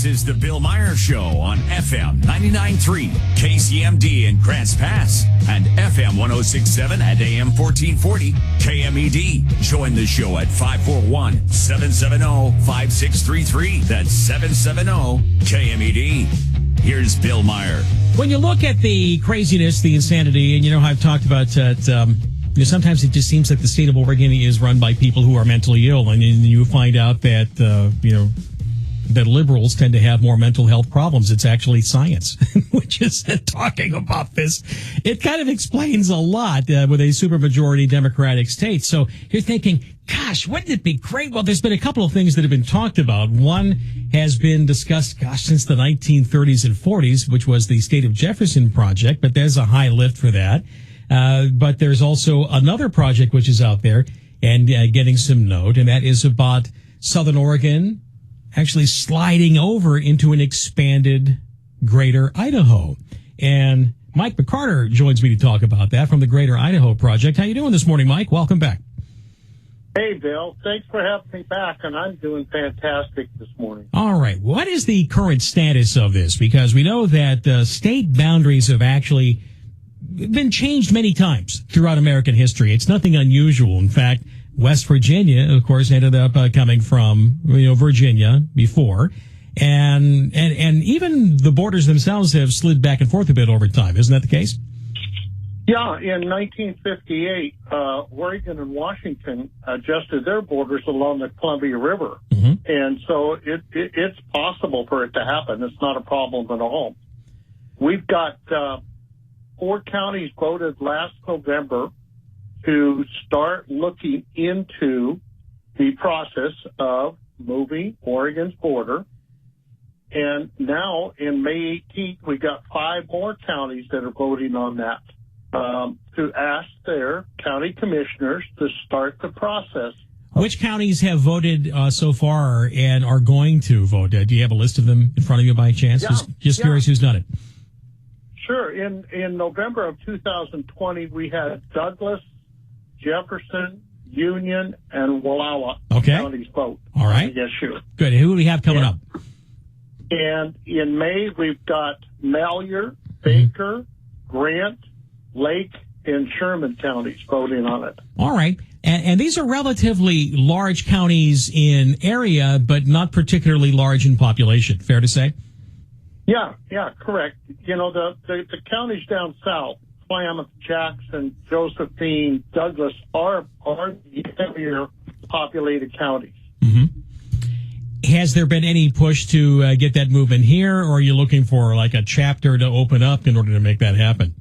is the Bill Meyer Show on FM 99.3 KCMD in Grants Pass and FM 106.7 at AM 1440 KMED. Join the show at 541-770-5633. That's 770 KMED. Here's Bill Meyer. When you look at the craziness, the insanity, and you know how I've talked about that, sometimes it just seems like the state of Oregon is run by people who are mentally ill, and you find out that, that liberals tend to have more mental health problems. It's actually science, which is talking about this. It kind of explains a lot with a supermajority Democratic state. So you're thinking, gosh, wouldn't it be great? Well, there's been a couple of things that have been talked about. One has been discussed, since the 1930s and 40s, which was the State of Jefferson project, but there's a high lift for that. But there's also another project which is out there and getting some note, and that is about Southern Oregon actually sliding over into an expanded Greater Idaho. And Mike McCarter joins me to talk about that from the Greater Idaho Project. How you doing this morning, Mike? Welcome back. Hey, Bill. Thanks for having me back, and I'm doing fantastic this morning. All right. What is the current status of this? Because we know that state boundaries have actually been changed many times throughout American history. It's nothing unusual. In fact, West Virginia, of course, ended up coming from Virginia before, and even the borders themselves have slid back and forth a bit over time. Isn't that the case? Yeah, in 1958, Oregon and Washington adjusted their borders along the Columbia River, and so it's possible for it to happen. It's not a problem at all. We've got 4 counties voted last November to start looking into the process of moving Oregon's border. And now, in May 18th, we got 5 more counties that are voting on that to ask their county commissioners to start the process. Which counties have voted so far and are going to vote? Do you have a list of them in front of you by chance? Yeah. Just curious who's done it. Sure. In November of 2020, we had Douglas, Jefferson, Union, and Wallowa counties vote. All right. Yes, sure. Good. Who do we have coming up? And in May, we've got Meyer, Baker, Grant, Lake, and Sherman counties voting on it. All right. And these are relatively large counties in area, but not particularly large in population. Fair to say? Yeah, correct. The counties down south, Klamath, Jackson, Josephine, Douglas, are the heavier populated counties. Has there been any push to get that movement here, or are you looking for like a chapter to open up in order to make that happen?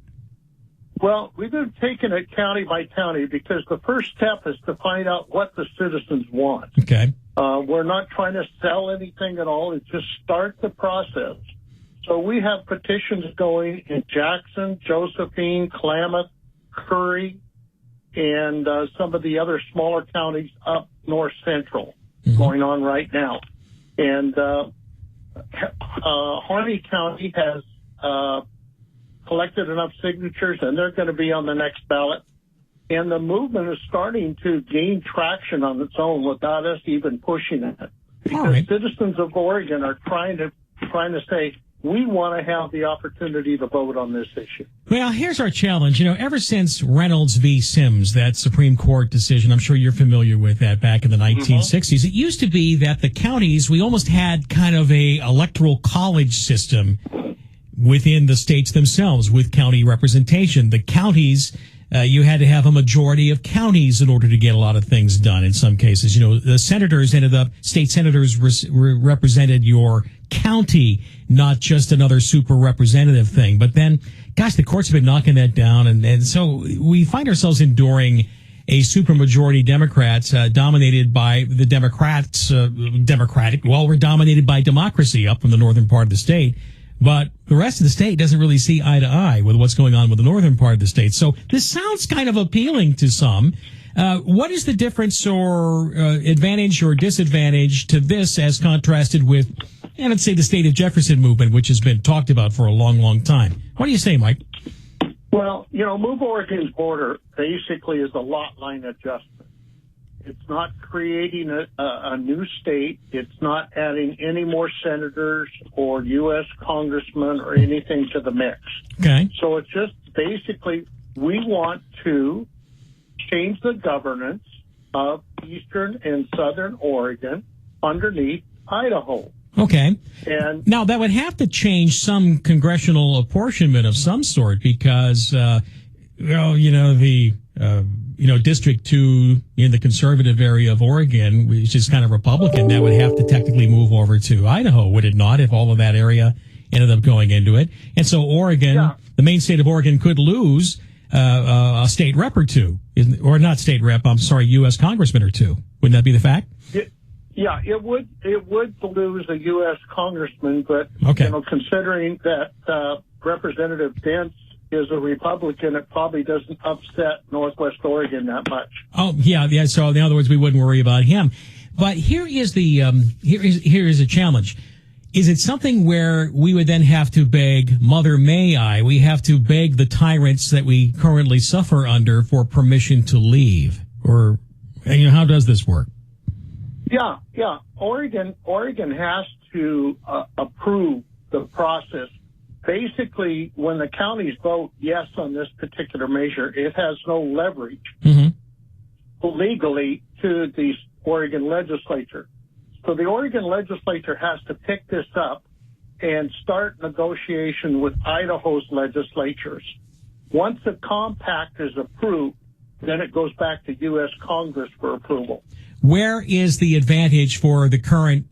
Well, we've been taking it county by county because the first step is to find out what the citizens want. Okay. We're not trying to sell anything at all. It's just start the process. So we have petitions going in Jackson, Josephine, Klamath, Curry, and some of the other smaller counties up north central going on right now. And Harney County has collected enough signatures, and they're going to be on the next ballot. And the movement is starting to gain traction on its own without us even pushing it. Because citizens of Oregon are trying to say, we want to have the opportunity to vote on this issue. Well, here's our challenge. Ever since Reynolds v. Sims, that Supreme Court decision, I'm sure you're familiar with that back in the 1960s. It used to be that the counties, we almost had kind of a electoral college system within the states themselves with county representation. The counties, you had to have a majority of counties in order to get a lot of things done in some cases. The senators state senators represented your county, not just another super representative thing. But then, gosh, the courts have been knocking that down. And so we find ourselves enduring a supermajority Democrats dominated by the Democrats, we're dominated by democracy up from the northern part of the state. But the rest of the state doesn't really see eye to eye with what's going on with the northern part of the state. So this sounds kind of appealing to some. What is the difference or advantage or disadvantage to this as contrasted with, let's say, the State of Jefferson movement, which has been talked about for a long, long time? What do you say, Mike? Well, Move Oregon's border basically is a lot line adjustment. It's not creating a new state. It's not adding any more senators or U.S. congressmen or anything to the mix. Okay. So it's just basically we want to change the governance of eastern and southern Oregon underneath Idaho. Okay. And now that would have to change some congressional apportionment of some sort because, District 2 in the conservative area of Oregon, which is kind of Republican, that would have to technically move over to Idaho, would it not, if all of that area ended up going into it? And so Oregon, the main state of Oregon, could lose a state rep or two, or not state rep, I'm sorry, U.S. congressman or two. Wouldn't that be the fact? Yeah, it would lose a U.S. congressman, but considering that Representative Dents is a Republican, it probably doesn't upset Northwest Oregon that much. Oh, yeah. So in other words, we wouldn't worry about him. But here is the here is a challenge. Is it something where we would then have to beg Mother May I? We have to beg the tyrants that we currently suffer under for permission to leave, or how does this work? Yeah. Oregon has to approve the process. Basically, when the counties vote yes on this particular measure, it has no leverage legally to the Oregon legislature. So the Oregon legislature has to pick this up and start negotiation with Idaho's legislatures. Once the compact is approved, then it goes back to U.S. Congress for approval. Where is the advantage for the current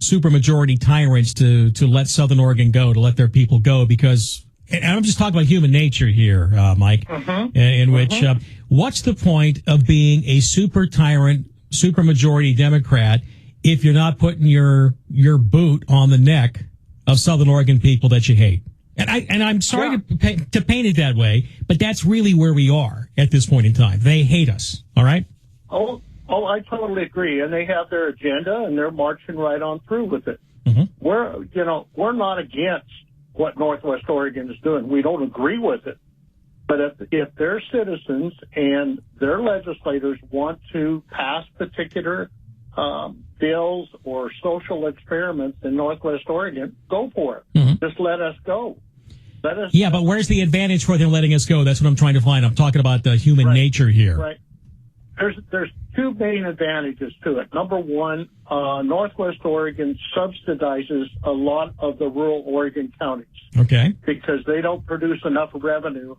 supermajority tyrants to let Southern Oregon go, to let their people go? Because, and I'm just talking about human nature here, Mike, in which, what's the point of being a super tyrant, supermajority Democrat if you're not putting your boot on the neck of Southern Oregon people that you hate? And I'm sorry to paint it that way, but that's really where we are at this point in time. They hate us. All right. Oh, I totally agree. And they have their agenda and they're marching right on through with it. We're not against what Northwest Oregon is doing. We don't agree with it. But if their citizens and their legislators want to pass particular bills or social experiments in Northwest Oregon, go for it. Just let us go. But where's the advantage for them letting us go? That's what I'm trying to find. I'm talking about the human nature here. Right. There's two main advantages to it. Number one, Northwest Oregon subsidizes a lot of the rural Oregon counties. Okay. Because they don't produce enough revenue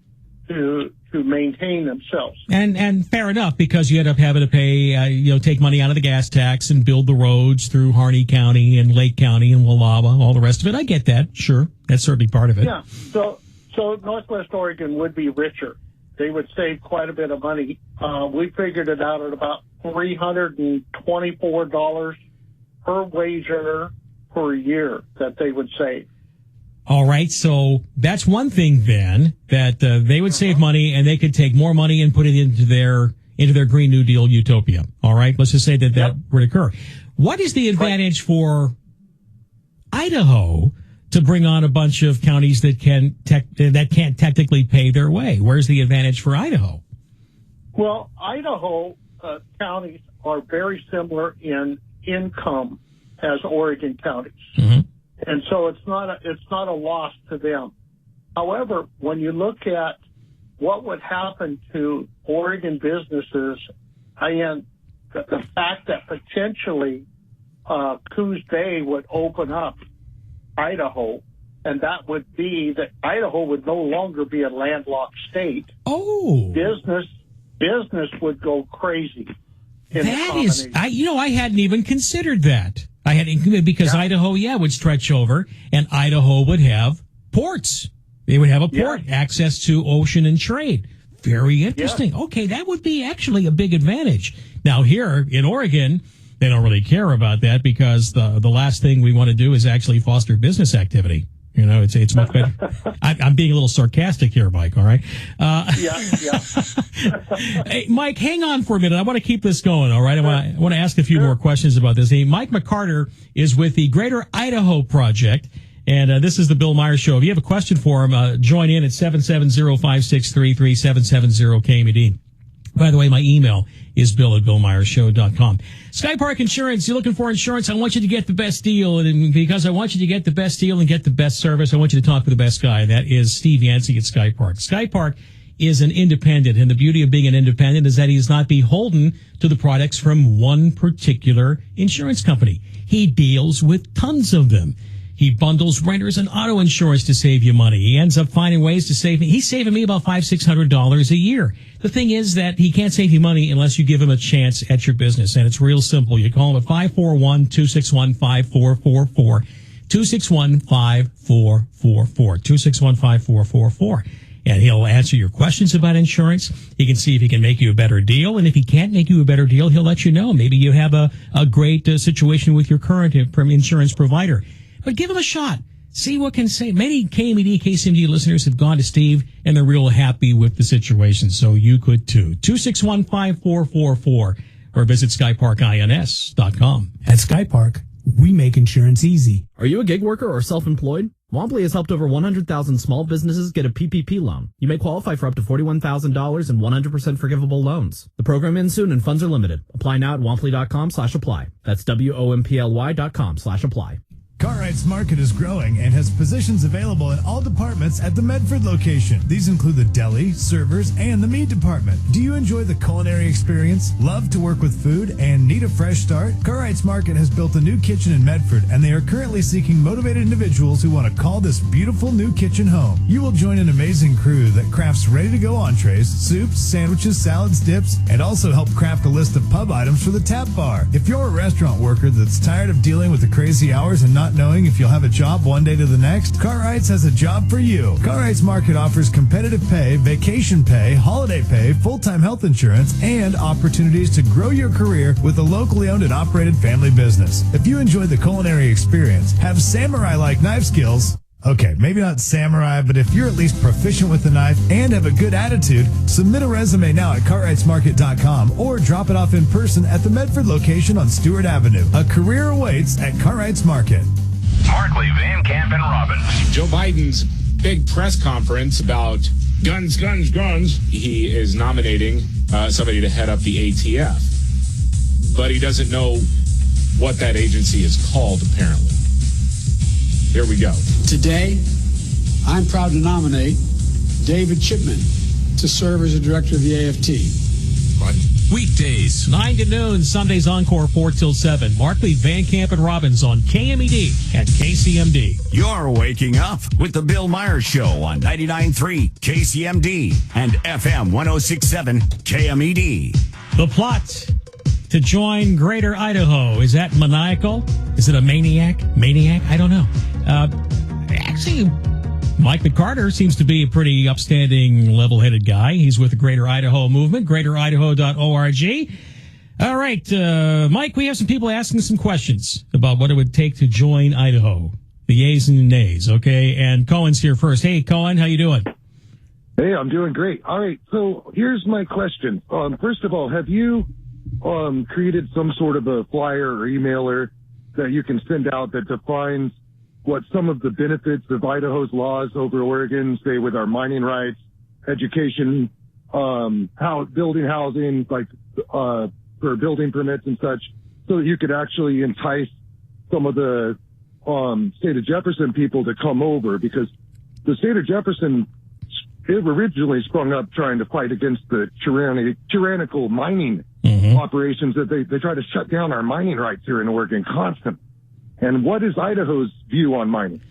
to maintain themselves. And fair enough, because you end up having to pay, take money out of the gas tax and build the roads through Harney County and Lake County and Wallowa, all the rest of it. I get that. Sure. That's certainly part of it. Yeah. So Northwest Oregon would be richer. They would save quite a bit of money. We figured it out at about $324 per wage earner per year that they would save. All right, so that's one thing then, that they would save money and they could take more money and put it into their Green New Deal utopia. All right, let's just say that would occur. What is the advantage for Idaho to bring on a bunch of counties that can't technically pay their way? Where's the advantage for Idaho? Well, Idaho counties are very similar in income as Oregon counties. And so it's not a loss to them. However, when you look at what would happen to Oregon businesses, and the fact that potentially Coos Bay would open up Idaho, and that would be that Idaho would no longer be a landlocked state. Oh, business would go crazy. That is, I hadn't even considered that. Because Idaho, would stretch over, and Idaho would have ports. They would have a port, access to ocean and trade. Very interesting. Yeah. Okay, that would be actually a big advantage. Now, here in Oregon, they don't really care about that because the last thing we want to do is actually foster business activity. It's much better. I'm being a little sarcastic here, Mike. All right. Hey, Mike, hang on for a minute. I want to keep this going. All right. I want to ask a few more questions about this. Hey, Mike McCarter is with the Greater Idaho Project, and this is the Bill Meyer Show. If you have a question for him, join in at 770-563-3770 KMED. By the way, my email is bill@billmeyershow.com. Sky Park Insurance, you're looking for insurance. I want you to get the best deal. And because I want you to get the best deal and get the best service, I want you to talk with the best guy. That is Steve Yancey at Sky Park. Sky Park is an independent, and the beauty of being an independent is that he's not beholden to the products from one particular insurance company. He deals with tons of them. He bundles renters and auto insurance to save you money. He ends up finding ways to save me. He's saving me about $500-600 a year. The thing is that he can't save you money unless you give him a chance at your business, and it's real simple. You call him at 541-261-5444, 261-5444, 261-5444. And he'll answer your questions about insurance. He can see if he can make you a better deal. And if he can't make you a better deal, he'll let you know. Maybe you have a great situation with your current insurance provider. But give him a shot. See what can say. Many KMED, KCMD listeners have gone to Steve, and they're real happy with the situation. So you could too. 261-5444 or visit skyparkins.com. At Sky Park, we make insurance easy. Are you a gig worker or self-employed? Womply has helped over 100,000 small businesses get a PPP loan. You may qualify for up to $41,000 in 100% forgivable loans. The program ends soon and funds are limited. Apply now at womply.com/apply. That's WOMPLY.com/apply. Cartwright's Market is growing and has positions available in all departments at the Medford location. These include the deli, servers, and the meat department. Do you enjoy the culinary experience, love to work with food, and need a fresh start? Cartwright's Market has built a new kitchen in Medford, and they are currently seeking motivated individuals who want to call this beautiful new kitchen home. You will join an amazing crew that crafts ready-to-go entrees, soups, sandwiches, salads, dips, and also help craft a list of pub items for the tap bar. If you're a restaurant worker that's tired of dealing with the crazy hours and not knowing if you'll have a job one day to the next, Cartwright's has a job for you. Cartwright's Market offers competitive pay, vacation pay, holiday pay, full-time health insurance, and opportunities to grow your career with a locally owned and operated family business. If you enjoy the culinary experience, have samurai-like knife skills, okay, maybe not samurai, but if you're at least proficient with the knife and have a good attitude, submit a resume now at cartwrightsmarket.com or drop it off in person at the Medford location on Stewart Avenue. A career awaits at Cartwright's Market. Markley, Van Camp, and Robbins. Joe Biden's big press conference about guns, guns, guns. He is nominating somebody to head up the ATF. But he doesn't know what that agency is called, apparently. Here we go. Today, I'm proud to nominate David Chipman to serve as the director of the AFT. What? Weekdays, 9 to noon. Sundays Encore, 4 till 7. Markley, Van Camp, and Robbins on KMED and KCMD. You're waking up with the Bill Meyer Show on 99.3 KCMD and FM 106.7 KMED. The plot to join Greater Idaho. Is that maniacal? Is it a maniac? I don't know. Actually, Mike McCarter seems to be a pretty upstanding, level-headed guy. He's with the Greater Idaho movement, greateridaho.org. All right, Mike, we have some people asking some questions about what it would take to join Idaho. The yeas and nays, okay? And Cohen's here first. Hey, Cohen, how you doing? Hey, I'm doing great. All right, so here's my question. First of all, have you created some sort of a flyer or emailer that you can send out that defines what some of the benefits of Idaho's laws over Oregon, say with our mining rights, education, building housing, like for building permits and such, so that you could actually entice some of the state of Jefferson people to come over, because the state of Jefferson, it originally sprung up trying to fight against the tyrannical mining operations that they try to shut down our mining rights here in Oregon constantly. And what is Idaho's view on mining?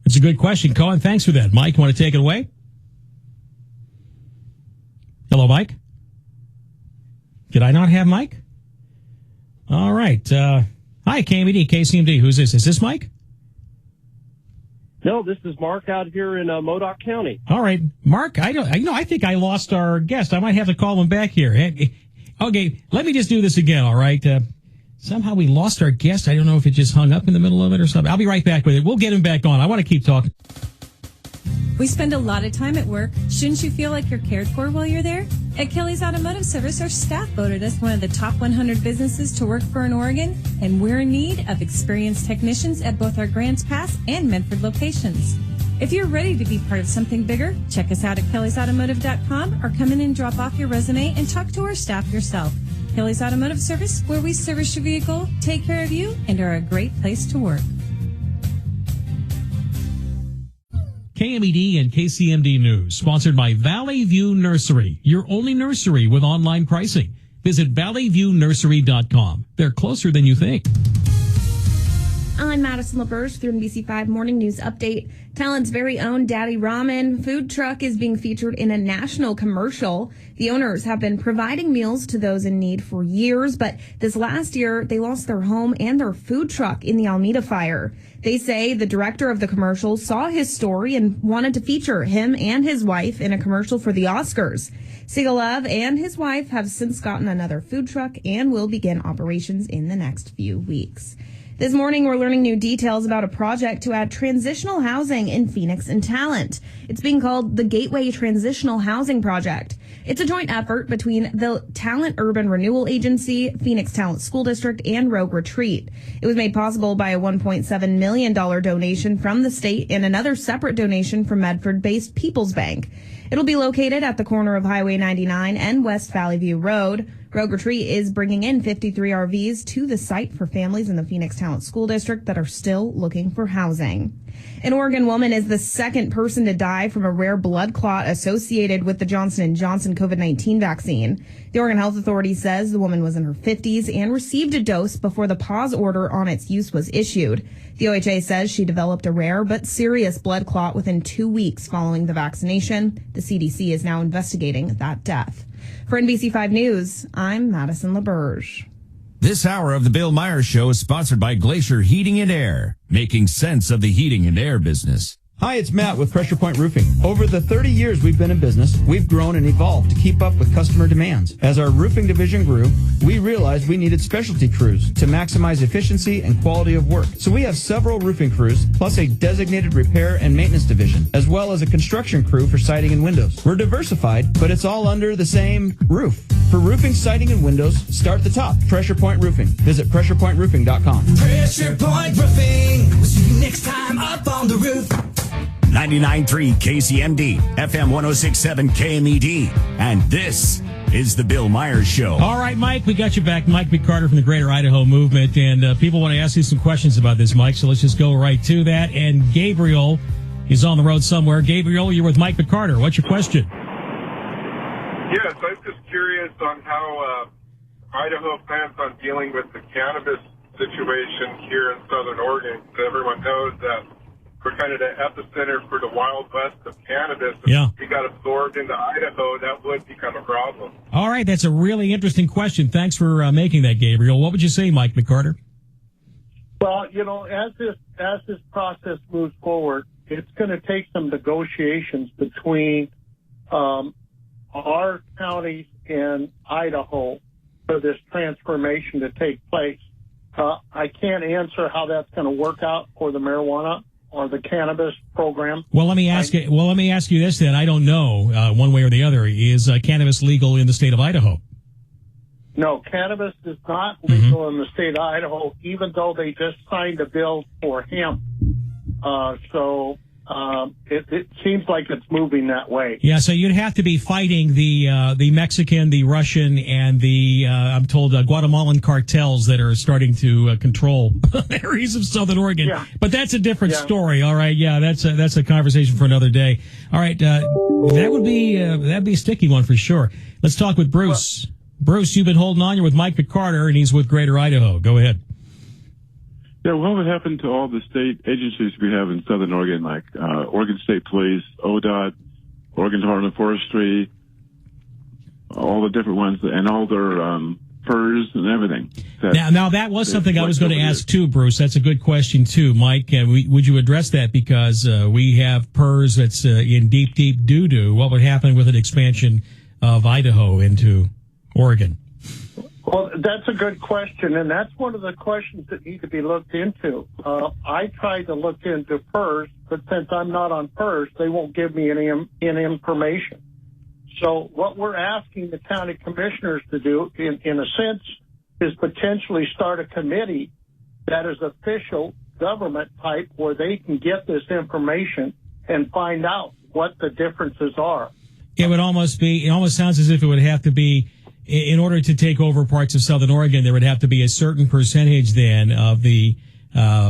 It's a good question, Cohen. Thanks for that. Mike, you want to take it away? Hello, Mike? Did I not have Mike? All right. Hi, KMED, KCMD. Who's this? Is this Mike? No, this is Mark out here in Modoc County. All right. Mark, I think I lost our guest. I might have to call him back here. Okay, let me just do this again, all right? Somehow we lost our guest. I don't know if it just hung up in the middle of it or something. I'll be right back with it. We'll get him back on. I want to keep talking. We spend a lot of time at work. Shouldn't you feel like you're cared for while you're there? At Kelly's Automotive Service, our staff voted us one of the top 100 businesses to work for in Oregon, and we're in need of experienced technicians at both our Grants Pass and Medford locations. If you're ready to be part of something bigger, check us out at kellysautomotive.com or come in and drop off your resume and talk to our staff yourself. Kelly's Automotive Service, where we service your vehicle, take care of you, and are a great place to work. KMED and KCMD News, sponsored by Valley View Nursery, your only nursery with online pricing. Visit valleyviewnursery.com. They're closer than you think. I'm Madison LaBerge through NBC5 Morning News Update. Talent's very own Daddy Ramen food truck is being featured in a national commercial. The owners have been providing meals to those in need for years, but this last year they lost their home and their food truck in the Alameda fire. They say the director of the commercial saw his story and wanted to feature him and his wife in a commercial for the Oscars. Sigalov and his wife have since gotten another food truck and will begin operations in the next few weeks. This morning, we're learning new details about a project to add transitional housing in Phoenix and Talent. It's being called the Gateway Transitional Housing Project. It's a joint effort between the Talent Urban Renewal Agency, Phoenix Talent School District, and Rogue Retreat. It was made possible by a $1.7 million donation from the state and another separate donation from Medford-based People's Bank. It'll be located at the corner of Highway 99 and West Valley View Road. Rogue Retreat is bringing in 53 RVs to the site for families in the Phoenix Talent School District that are still looking for housing. An Oregon woman is the second person to die from a rare blood clot associated with the Johnson & Johnson COVID-19 vaccine. The Oregon Health Authority says the woman was in her 50s and received a dose before the pause order on its use was issued. The OHA says she developed a rare but serious blood clot within 2 weeks following the vaccination. The CDC is now investigating that death. For NBC5 News, I'm Madison LaBerge. This hour of the Bill Meyer Show is sponsored by Glacier Heating and Air, making sense of the heating and air business. Hi, it's Matt with Pressure Point Roofing. Over the 30 years we've been in business, we've grown and evolved to keep up with customer demands. As our roofing division grew, we realized we needed specialty crews to maximize efficiency and quality of work. So we have several roofing crews, plus a designated repair and maintenance division, as well as a construction crew for siding and windows. We're diversified, but it's all under the same roof. For roofing, siding, and windows, start at the top. Pressure Point Roofing. Visit pressurepointroofing.com. Pressure Point Roofing. We'll see you next time up on the roof. 99.3 KCMD, FM 106.7 KMED, and this is the Bill Myers Show. All right, Mike, we got you back. Mike McCarter from the Greater Idaho Movement, and people want to ask you some questions about this, Mike, so let's just go right to that. And Gabriel is on the road somewhere. Gabriel, you're with Mike McCarter. What's your question? Yes, I'm just curious on how Idaho plans on dealing with the cannabis situation here in Southern Oregon. Everyone knows that we're kind of the epicenter for the Wild West of cannabis. Yeah. If we got absorbed into Idaho, that would become a problem. All right, that's a really interesting question. Thanks for making that, Gabriel. What would you say, Mike McCarter? Well, you know, as this process moves forward, it's going to take some negotiations between our counties and Idaho for this transformation to take place. I can't answer how that's going to work out for the marijuana or the cannabis program. Well, let me ask you this then. I don't know one way or the other. Is cannabis legal in the state of Idaho? No, cannabis is not legal in the state of Idaho, even though they just signed a bill for hemp. It seems like it's moving that way. Yeah, so you'd have to be fighting the Mexican, the Russian, and the I'm told Guatemalan cartels that are starting to control areas of Southern Oregon. Yeah. But that's a different story. All right, yeah, that's a conversation for another day. All right, that'd be a sticky one for sure. Let's talk with Bruce. Bruce, you've been holding on. You're with Mike McCarter, and he's with Greater Idaho. Go ahead. Yeah, what would happen to all the state agencies we have in Southern Oregon, like Oregon State Police, ODOT, Oregon Department of Forestry, all the different ones, and all their PERS and everything? Now that was something I was going to ask too, Bruce. That's a good question too, Mike. Would you address that? Because we have PERS that's in deep doo-doo. What would happen with an expansion of Idaho into Oregon? Well, that's a good question, and that's one of the questions that need to be looked into. I tried to look into PERS, but since I'm not on PERS, they won't give me any information. So what we're asking the county commissioners to do, in a sense, is potentially start a committee that is official government type where they can get this information and find out what the differences are. It almost sounds as if it would have to be, in order to take over parts of Southern Oregon, there would have to be a certain percentage then of the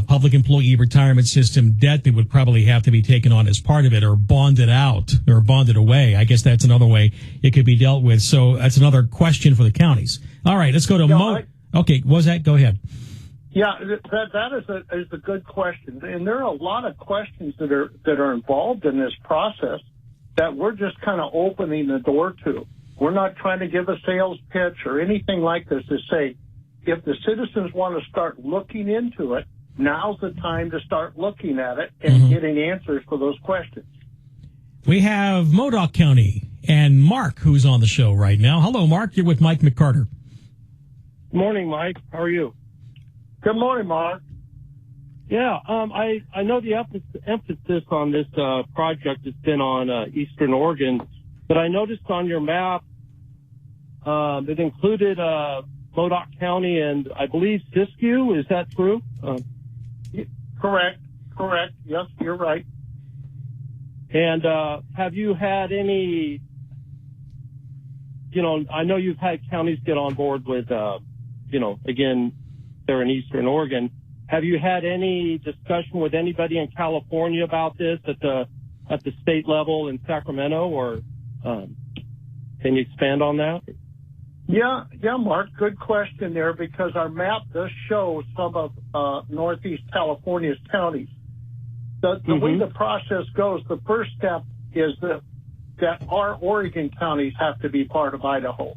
public employee retirement system debt that would probably have to be taken on as part of it, or bonded out or bonded away. I guess that's another way it could be dealt with. So that's another question for the counties. All right, let's go to Okay, what was that? Go ahead. Yeah, that is a good question, and there are a lot of questions that are involved in this process that we're just kind of opening the door to. We're not trying to give a sales pitch or anything like this to say, if the citizens want to start looking into it, now's the time to start looking at it and getting answers for those questions. We have Modoc County and Mark, who's on the show right now. Hello, Mark. You're with Mike McCarter. Morning, Mike. How are you? Good morning, Mark. Yeah, I know the emphasis on this project has been on Eastern Oregon, but I noticed on your map it included Modoc County and I believe Siskiyou. Is that true? Correct. Yes, you're right. And have you had any, I know you've had counties get on board with, again, they're in Eastern Oregon. Have you had any discussion with anybody in California about this at the state level in Sacramento, or can you expand on that? Yeah, Mark, good question there, because our map does show some of Northeast California's counties. The way the process goes, the first step is that our Oregon counties have to be part of Idaho.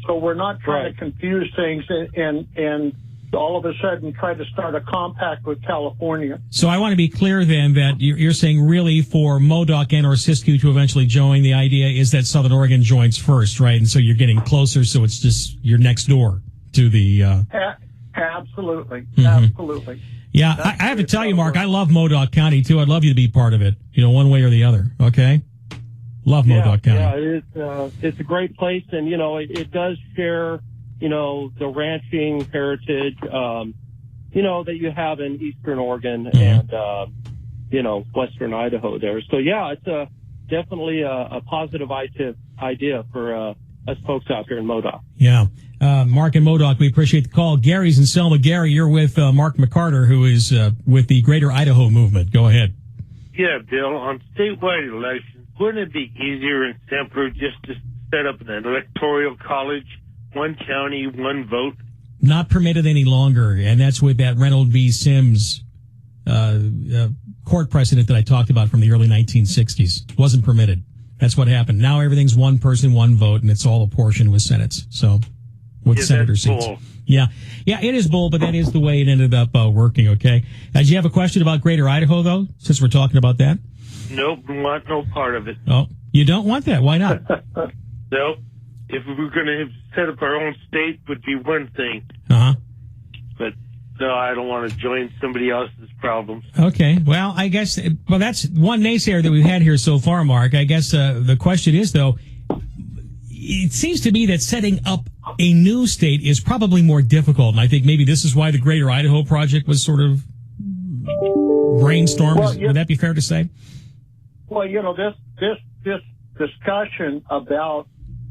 So we're not trying to confuse things and all of a sudden try to start a compact with California. So I want to be clear then that you're saying really for Modoc and or Siskiyou to eventually join, the idea is that Southern Oregon joins first, right? And so you're getting closer, so it's just you're next door to the... Absolutely. Absolutely. Yeah, I have to tell you, Mark, I love Modoc County, too. I'd love you to be part of it, one way or the other, okay? Love Modoc County. Yeah, it's a great place, and, it does share... the ranching heritage, that you have in Eastern Oregon and, Western Idaho there. So, yeah, it's definitely a positive idea for us folks out here in Modoc. Yeah. Mark and Modoc, we appreciate the call. Gary's in Selma. Gary, you're with Mark McCarter, who is with the Greater Idaho movement. Go ahead. Yeah, Bill, on statewide elections, wouldn't it be easier and simpler just to set up an electoral college? One county, one vote. Not permitted any longer, and that's with that Reynolds v. Sims court precedent that I talked about from the early 1960s. Wasn't permitted. That's what happened. Now everything's one person, one vote, and it's all apportioned with senates. So, with senator seats. Bull. Yeah, it is bull, but that is the way it ended up working. Okay. Do you have a question about Greater Idaho, though? Since we're talking about that. Nope, want no part of it. Oh, you don't want that? Why not? Nope. If we were going to set up our own state, would be one thing. But no, I don't want to join somebody else's problems. Okay. Well, I guess, that's one naysayer that we've had here so far, Mark. I guess the question is, though, it seems to me that setting up a new state is probably more difficult. And I think maybe this is why the Greater Idaho project was sort of brainstormed. Well, would that be fair to say? Well, this discussion about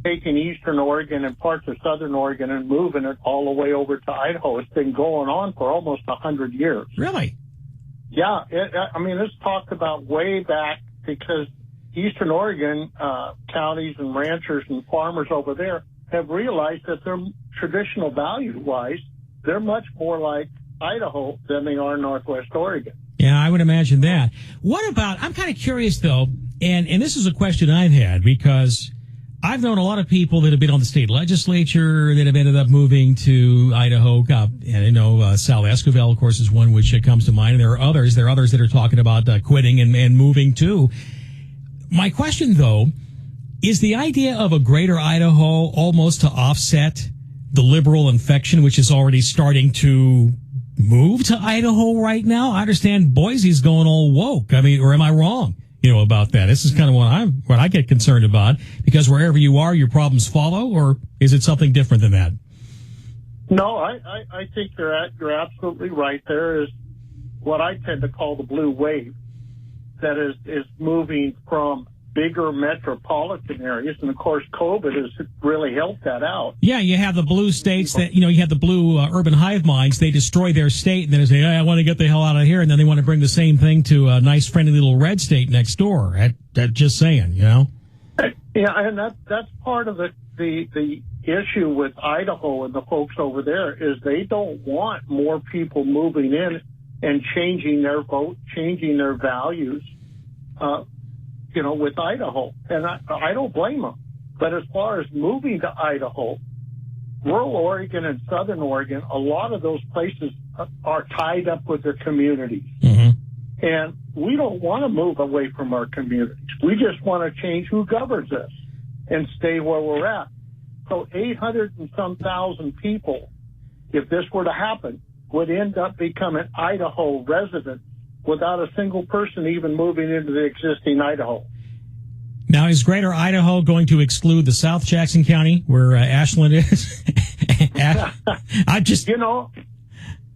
taking Eastern Oregon and parts of Southern Oregon and moving it all the way over to Idaho. It's been going on for almost 100 years. Really? Yeah. It's talked about way back, because Eastern Oregon counties and ranchers and farmers over there have realized that their traditional value-wise, they're much more like Idaho than they are Northwest Oregon. Yeah, I would imagine that. What about, I'm kind of curious, though, and this is a question I've had, because I've known a lot of people that have been on the state legislature that have ended up moving to Idaho. And I know Sal Esquivel, of course, is one which comes to mind. And there are others that are talking about quitting and moving too. My question, though, is the idea of a Greater Idaho almost to offset the liberal infection, which is already starting to move to Idaho right now? I understand Boise's going all woke. Or am I wrong? About that. This is kind of what I get concerned about, because wherever you are, your problems follow, or is it something different than that? No, I think you're absolutely right. There is what I tend to call the blue wave. that is moving from bigger metropolitan areas, and of course COVID has really helped that out. Yeah, you have the blue states that, you have the blue urban hive minds. They destroy their state and then they say, I want to get the hell out of here. And then they want to bring the same thing to a nice friendly little red state next door. Just saying, Yeah, and that's part of the issue with Idaho and the folks over there is they don't want more people moving in and changing their vote, changing their values, with Idaho. And I don't blame them. But as far as moving to Idaho, rural Oregon and southern Oregon, a lot of those places are tied up with their communities. Mm-hmm. And we don't want to move away from our communities. We just want to change who governs us and stay where we're at. So 800 and some thousand people, if this were to happen, would end up becoming Idaho residents without a single person even moving into the existing Idaho. Now, is Greater Idaho going to exclude the South Jackson County where Ashland is?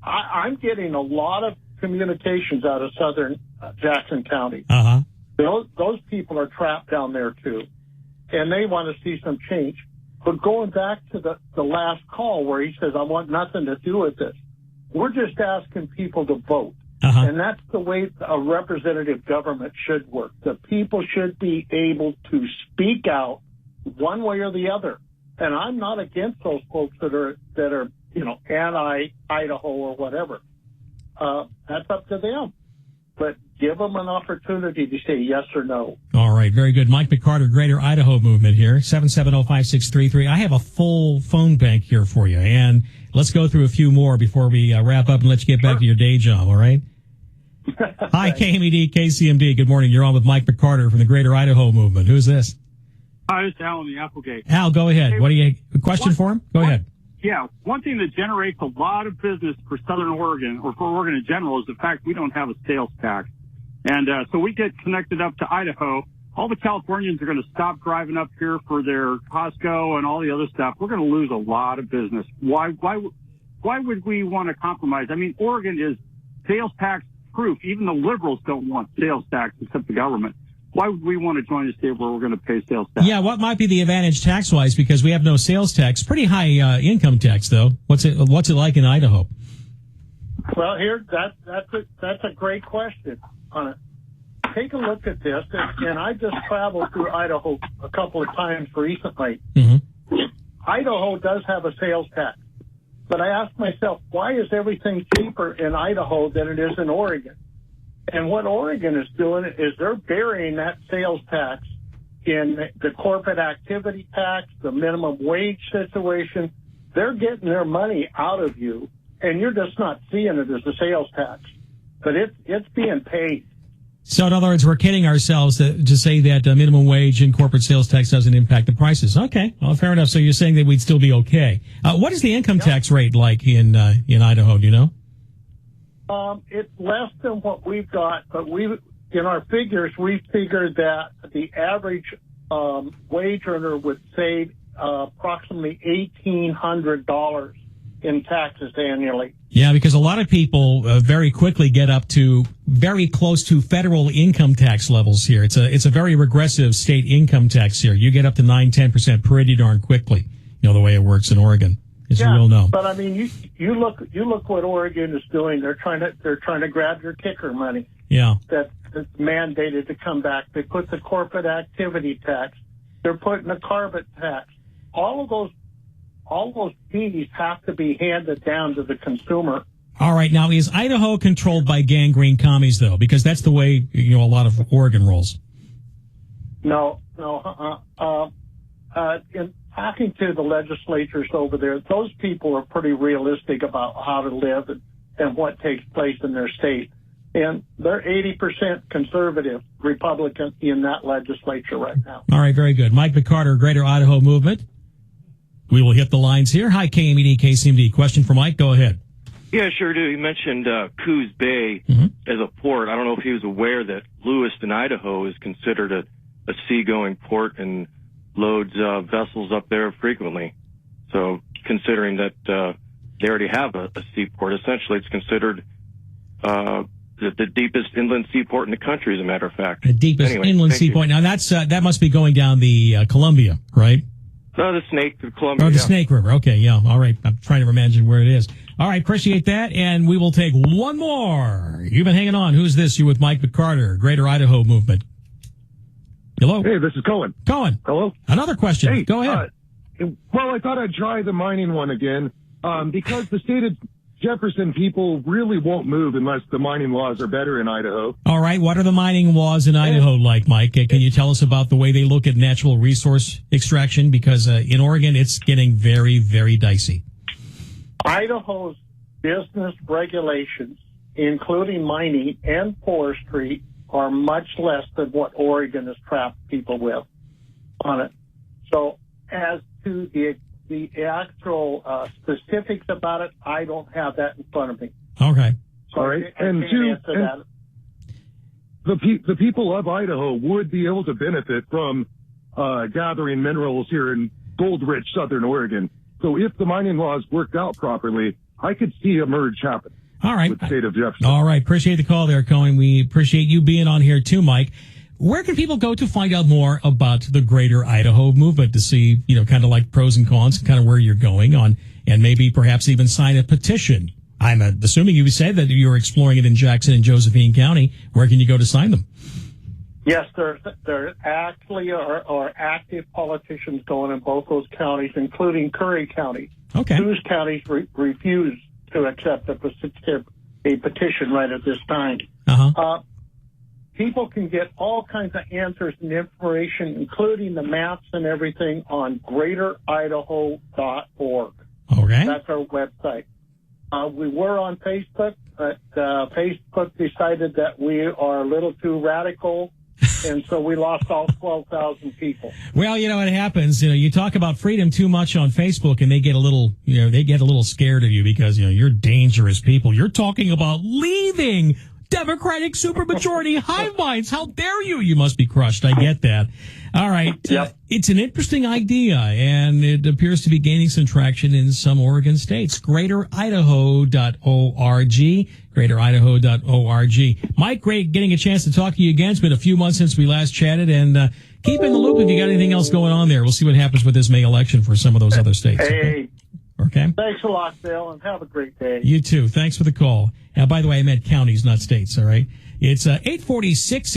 I'm getting a lot of communications out of southern Jackson County. Uh-huh. Those people are trapped down there too, and they want to see some change. But going back to the last call where he says, I want nothing to do with this, we're just asking people to vote. Uh-huh. And that's the way a representative government should work. The people should be able to speak out one way or the other. And I'm not against those folks that are anti-Idaho or whatever. That's up to them. But give them an opportunity to say yes or no. All right, very good. Mike McCarter, Greater Idaho Movement here, 770-5633. I have a full phone bank here for you, and let's go through a few more before we wrap up and let you get back to your day job, all right? Hi, KMED, KCMD. Good morning. You're on with Mike McCarter from the Greater Idaho Movement. Who's this? Hi, it's Al in the Applegate. Al, go ahead. What do you a question for him? Go ahead. Yeah, one thing that generates a lot of business for Southern Oregon, or for Oregon in general, is the fact we don't have a sales tax. And so we get connected up to Idaho. All the Californians are going to stop driving up here for their Costco and all the other stuff. We're going to lose a lot of business. Why would we want to compromise? I mean, Oregon is sales tax proof. Even the liberals don't want sales tax except the government. Why would we want to join a state where we're going to pay sales tax? Yeah, what might be the advantage tax-wise? Because we have no sales tax. Pretty high income tax, though. What's it like in Idaho? Well, here that's a great question. Take a look at this, and I just traveled through Idaho a couple of times recently. Mm-hmm. Idaho does have a sales tax, but I asked myself, why is everything cheaper in Idaho than it is in Oregon? And what Oregon is doing is they're burying that sales tax in the corporate activity tax, the minimum wage situation. They're getting their money out of you, and you're just not seeing it as a sales tax. But it's being paid. So, in other words, we're kidding ourselves to say that minimum wage and corporate sales tax doesn't impact the prices. Okay, well, fair enough. So you're saying that we'd still be okay. What is the income tax rate like in Idaho? Do you know? It's less than what we've got, but in our figures, we figured that the average wage earner would save approximately $1,800 in taxes annually. Yeah, because a lot of people very quickly get up to very close to federal income tax levels here. It's a very regressive state income tax here. You get up to 9-10% pretty darn quickly. You know the way it works in Oregon, as you will know. But I mean, you look what Oregon is doing. They're trying to grab your kicker money. Yeah, that's mandated to come back. They put the corporate activity tax. They're putting the carbon tax. All of those fees have to be handed down to the consumer. All right. Now, is Idaho controlled by gangrene commies, though? Because that's the way, a lot of Oregon rolls. No. In talking to the legislatures over there, those people are pretty realistic about how to live and what takes place in their state. And they're 80% conservative Republican in that legislature right now. All right. Very good. Mike McCarter, Greater Idaho Movement. We will hit the lines here. Hi, KMED, KCMD. Question for Mike. Go ahead. Yeah, sure do. You mentioned Coos Bay as a port. I don't know if he was aware that Lewiston, Idaho is considered a seagoing port and loads vessels up there frequently. So considering that they already have a seaport, essentially it's considered the deepest inland seaport in the country, as a matter of fact. The deepest Anyway, inland thank you. seaport. Now that must be going down the Columbia, right? No, the Snake, the Columbia. Or the yeah. Snake River. Okay, yeah. All right. I'm trying to imagine where it is. All right. Appreciate that. And we will take one more. You've been hanging on. Who's this? You with Mike McCarter, Greater Idaho Movement. Hello? Hey, this is Cohen. Cohen. Hello? Another question. Hey, go ahead. Well, I thought I'd try the mining one again, because the state of Jefferson people really won't move unless the mining laws are better in Idaho. All right. What are the mining laws in Idaho like, Mike? Can you tell us about the way they look at natural resource extraction? Because in Oregon, it's getting very, very dicey. Idaho's business regulations, including mining and forestry, are much less than what Oregon has trapped people with on it. So as to the actual specifics about it, I don't have that in front of me. Okay. So all right. I can't answer that. The people of Idaho would be able to benefit from gathering minerals here in gold-rich southern Oregon. So if the mining laws worked out properly, I could see a merge happen. All right. With the state of Jefferson. All right. Appreciate the call there, Cohen. We appreciate you being on here too, Mike. Where can people go to find out more about the Greater Idaho Movement to see, kind of like pros and cons, kind of where you're going on, and maybe perhaps even sign a petition? I'm assuming you said that you're exploring it in Jackson and Josephine County. Where can you go to sign them? Yes, there actually are active politicians going in both those counties, including Curry County. Okay. Whose counties refuse to accept a petition right at this time. People can get all kinds of answers and information, including the maps and everything, on greateridaho.org. Okay. That's our website. We were on Facebook, but Facebook decided that we are a little too radical, and so we lost all 12,000 people. Well, it happens. You talk about freedom too much on Facebook, and they get a little, scared of you because, you're dangerous people. You're talking about leaving Democratic supermajority hive minds. How dare you? You must be crushed. I get that. All right. Yep. It's an interesting idea, and it appears to be gaining some traction in some Oregon states. GreaterIdaho.org. GreaterIdaho.org. Mike, great getting a chance to talk to you again. It's been a few months since we last chatted, and keep in the loop if you got anything else going on there. We'll see what happens with this May election for some of those other states. Hey. Okay. Thanks a lot, Bill, and have a great day. You too. Thanks for the call. By the way, I meant counties, not states, all right? It's 8:46.